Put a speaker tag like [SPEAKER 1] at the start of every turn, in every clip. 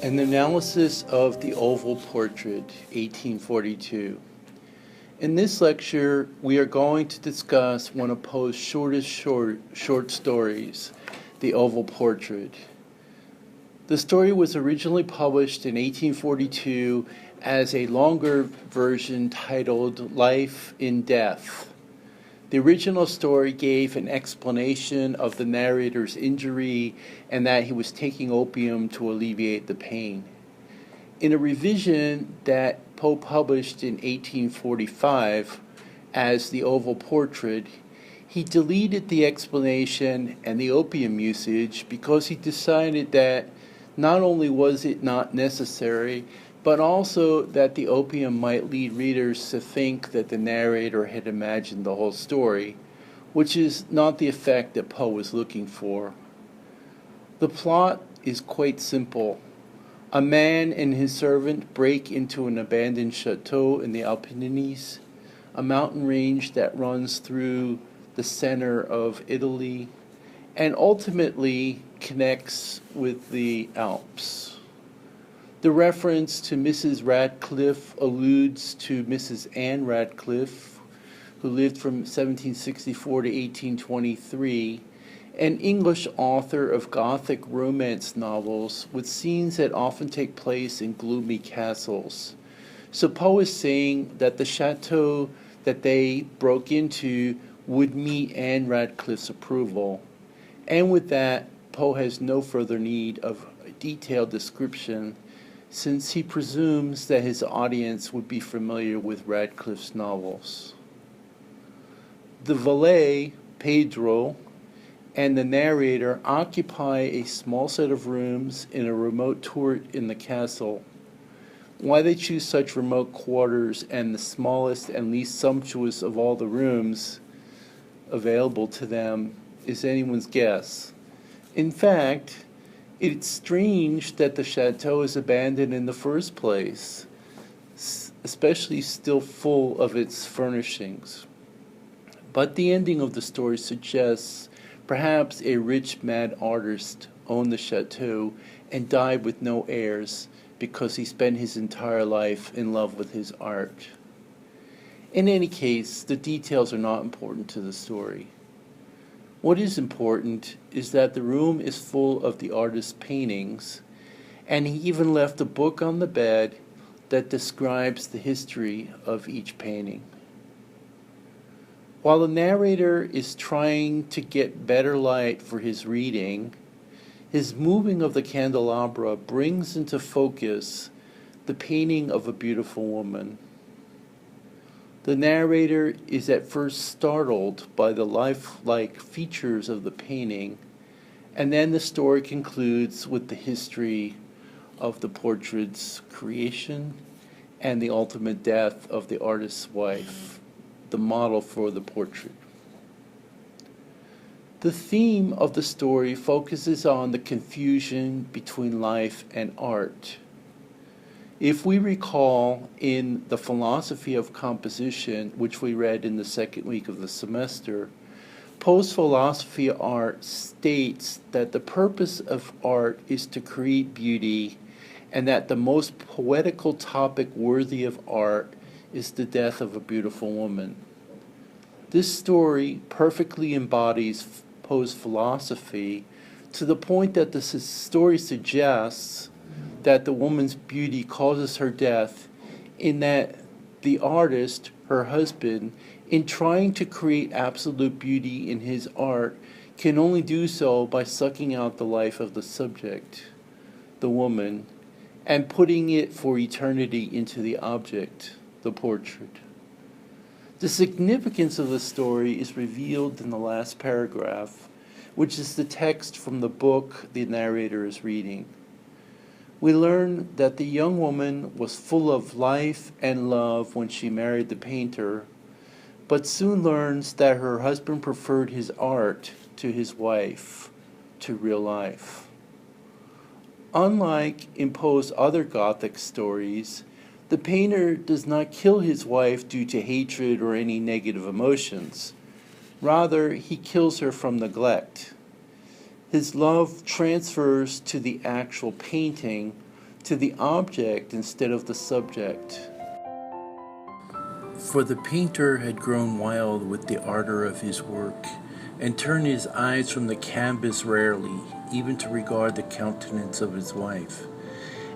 [SPEAKER 1] An analysis of the oval portrait, 1842. In this lecture, we are going to discuss one of Poe's short stories, The Oval Portrait. The story was originally published in 1842 as a longer version titled Life in Death. The original story gave an explanation of the narrator's injury and that he was taking opium to alleviate the pain. In a revision that Poe published in 1845 as The Oval Portrait, he deleted the explanation and the opium usage because he decided that not only was it not necessary, but also that the opium might lead readers to think that the narrator had imagined the whole story, which is not the effect that Poe was looking for. The plot is quite simple. A man and his servant break into an abandoned chateau in the Apennines, a mountain range that runs through the center of Italy and ultimately connects with the Alps. The reference to Mrs. Radcliffe alludes to Mrs. Anne Radcliffe, who lived from 1764 to 1823, an English author of Gothic romance novels with scenes that often take place in gloomy castles. So Poe is saying that the chateau that they broke into would meet Anne Radcliffe's approval. And with that, Poe has no further need of a detailed description, since he presumes that his audience would be familiar with Radcliffe's novels. The valet, Pedro, and the narrator occupy a small set of rooms in a remote turret in the castle. Why they choose such remote quarters and the smallest and least sumptuous of all the rooms available to them is anyone's guess. In fact, it's strange that the chateau is abandoned in the first place, especially still full of its furnishings. But the ending of the story suggests perhaps a rich mad artist owned the chateau and died with no heirs because he spent his entire life in love with his art. In any case, the details are not important to the story. What is important is that the room is full of the artist's paintings, and he even left a book on the bed that describes the history of each painting. While the narrator is trying to get better light for his reading, his moving of the candelabra brings into focus the painting of a beautiful woman. The narrator is at first startled by the lifelike features of the painting, and then the story concludes with the history of the portrait's creation and the ultimate death of the artist's wife, the model for the portrait. The theme of the story focuses on the confusion between life and art. If we recall in the philosophy of composition, which we read in the second week of the semester, Poe's philosophy of art states that the purpose of art is to create beauty, and that the most poetical topic worthy of art is the death of a beautiful woman. This story perfectly embodies Poe's philosophy to the point that the story suggests that the woman's beauty causes her death, in that the artist, her husband, in trying to create absolute beauty in his art, can only do so by sucking out the life of the subject, the woman, and putting it for eternity into the object, the portrait. The significance of the story is revealed in the last paragraph, which is the text from the book the narrator is reading. We learn that the young woman was full of life and love when she married the painter, but soon learns that her husband preferred his art to his wife, to real life. Unlike in Poe's other Gothic stories, the painter does not kill his wife due to hatred or any negative emotions. Rather, he kills her from neglect. His love transfers to the actual painting to the object instead of the subject. For the painter had grown wild with the ardor of his work, and turned his eyes from the canvas rarely, even to regard the countenance of his wife.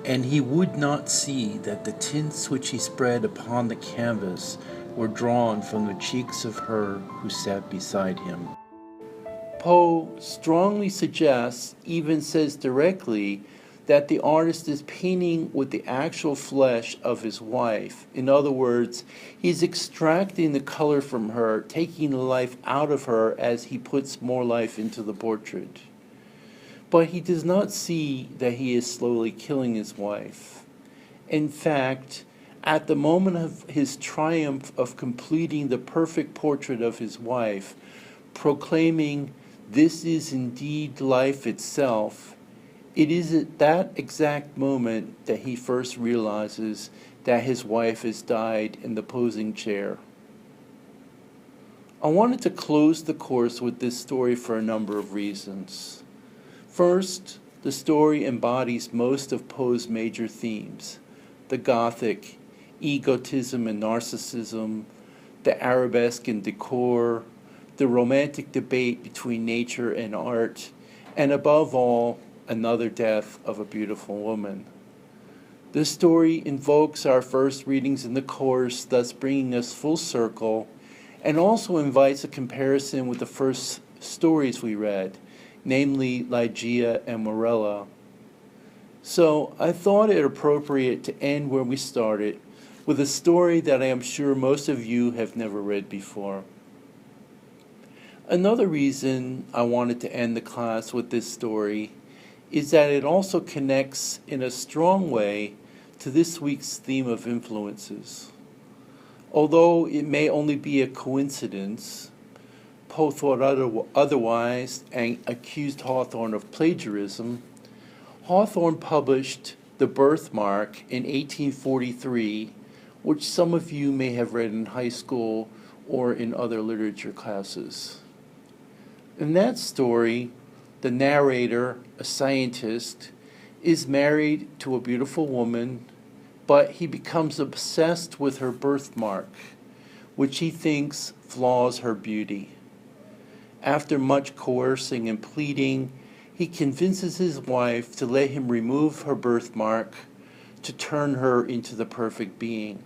[SPEAKER 1] And he would not see that the tints which he spread upon the canvas were drawn from the cheeks of her who sat beside him. Poe strongly suggests, even says directly, that the artist is painting with the actual flesh of his wife. In other words, he's extracting the color from her, taking the life out of her as he puts more life into the portrait. But he does not see that he is slowly killing his wife. In fact, at the moment of his triumph of completing the perfect portrait of his wife, proclaiming, "This is indeed life itself," it is at that exact moment that he first realizes that his wife has died in the posing chair. I wanted to close the course with this story for a number of reasons. First, the story embodies most of Poe's major themes: the Gothic, egotism and narcissism, the arabesque and decor, the romantic debate between nature and art, and above all, another death of a beautiful woman. This story invokes our first readings in the course, thus bringing us full circle, and also invites a comparison with the first stories we read, namely Ligeia and Morella. So I thought it appropriate to end where we started, with a story that I am sure most of you have never read before. Another reason I wanted to end the class with this story is that it also connects in a strong way to this week's theme of influences. Although it may only be a coincidence, Poe thought otherwise and accused Hawthorne of plagiarism. Hawthorne published The Birthmark in 1843, which some of you may have read in high school or in other literature classes. In that story, the narrator, a scientist, is married to a beautiful woman, but he becomes obsessed with her birthmark, which he thinks flaws her beauty. After much coercing and pleading, he convinces his wife to let him remove her birthmark to turn her into the perfect being.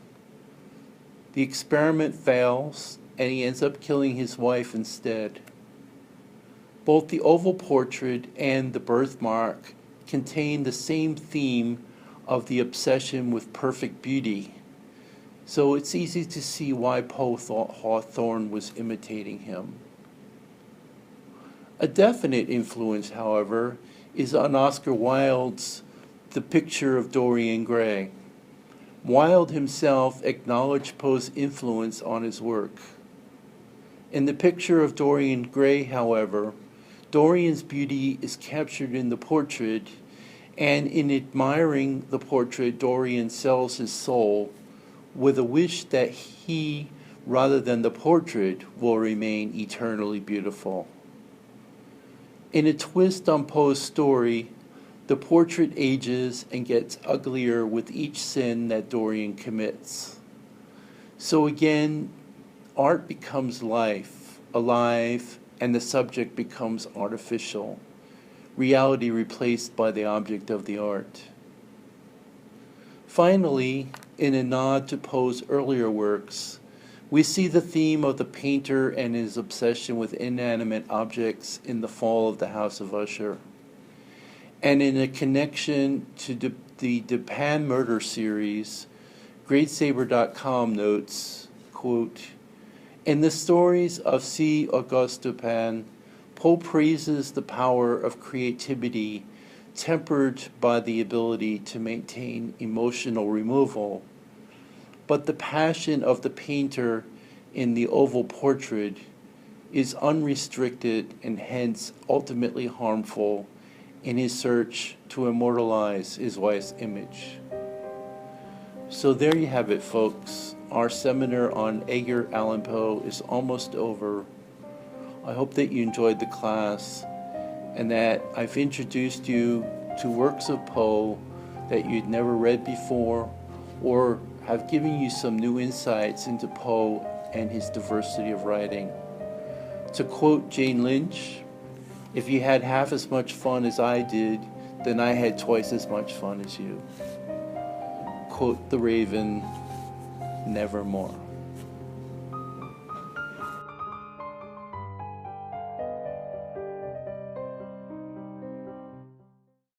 [SPEAKER 1] The experiment fails, and he ends up killing his wife instead. Both the oval portrait and the birthmark contain the same theme of the obsession with perfect beauty, so it's easy to see why Poe thought Hawthorne was imitating him. A definite influence, however, is on Oscar Wilde's The Picture of Dorian Gray. Wilde himself acknowledged Poe's influence on his work. In The Picture of Dorian Gray, however, Dorian's beauty is captured in the portrait, and in admiring the portrait, Dorian sells his soul with a wish that he, rather than the portrait, will remain eternally beautiful. In a twist on Poe's story, the portrait ages and gets uglier with each sin that Dorian commits. So again, art becomes life, alive, and the subject becomes artificial, reality replaced by the object of the art. Finally, in a nod to Poe's earlier works, we see the theme of the painter and his obsession with inanimate objects in The Fall of the House of Usher. And in a connection to the Dupin murder series, GreatSaber.com notes, quote, "In the stories of C. Auguste Dupin, Poe praises the power of creativity tempered by the ability to maintain emotional removal. But the passion of the painter in the oval portrait is unrestricted and hence ultimately harmful in his search to immortalize his wife's image." So there you have it, folks. Our seminar on Edgar Allan Poe is almost over. I hope that you enjoyed the class and that I've introduced you to works of Poe that you'd never read before, or have given you some new insights into Poe and his diversity of writing. To quote Jane Lynch, "If you had half as much fun as I did, then I had twice as much fun as you." Quote the Raven, nevermore.